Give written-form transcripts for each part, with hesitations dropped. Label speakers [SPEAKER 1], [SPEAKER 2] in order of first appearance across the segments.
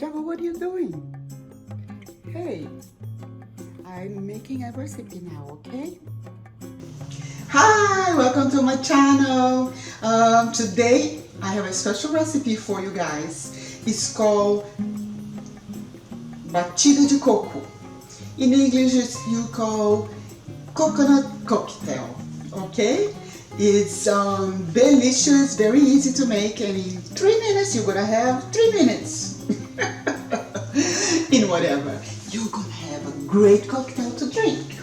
[SPEAKER 1] Java, what are you doing? Hey, I'm making a recipe now, okay? Hi, welcome to my channel. Today I have a special recipe for you guys. It's called batido de coco. In English, you call coconut cocktail, okay? It's delicious, very easy to make, and in 3 minutes you're gonna have 3 minutes. In whatever, you're gonna have a great cocktail to drink.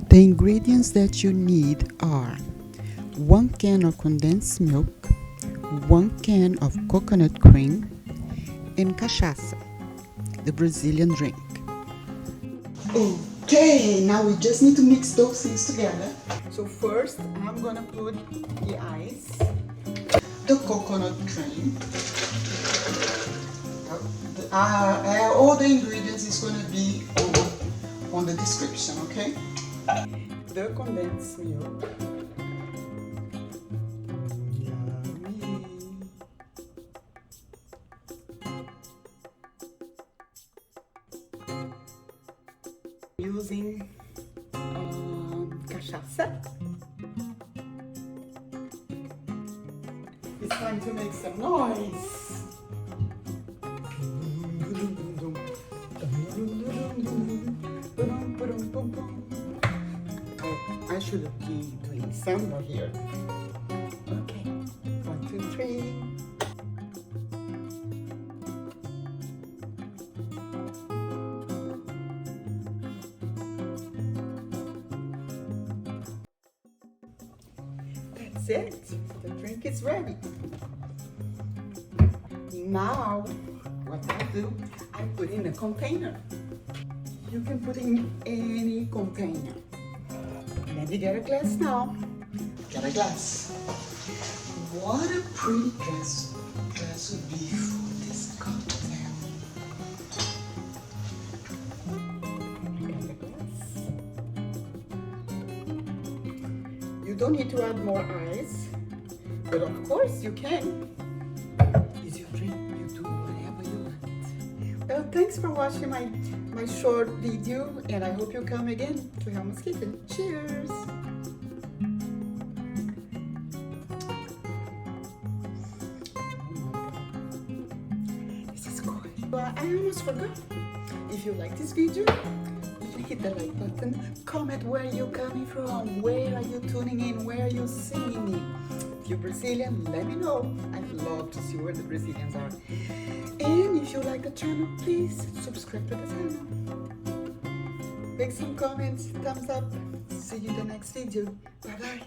[SPEAKER 1] The ingredients that you need are 1 can of condensed milk, 1 can of coconut cream, and cachaça, the Brazilian drink. Okay, now we just need to mix those things together. So first, I'm gonna put the ice, the coconut cream. All the ingredients is gonna be on the description, okay? The condensed milk. Yummy. Using cachaça. It's time to make some noise. I should be doing samba here. Okay, 1, 2, 3. That's it. The drink is ready. Now, what I do, I put in a container. You can put in any container. Let me get a glass now. Get a glass. What a pretty glass would be for this cocktail. Get the glass. You don't need to add more ice, but of course you can. It's your drink, you do whatever you want. Well, thanks for watching my short video, and I hope you come again to Helma's Kitchen. Cheers! This is good. Well, I almost forgot. If you like this video, hit the like button. Comment where you're coming from. Where are you tuning in? Where are you seeing me? If you're Brazilian, let me know. I'd love to see where the Brazilians are. And if you like the channel, please subscribe to the channel. Make some comments, thumbs up. See you in the next video. Bye bye.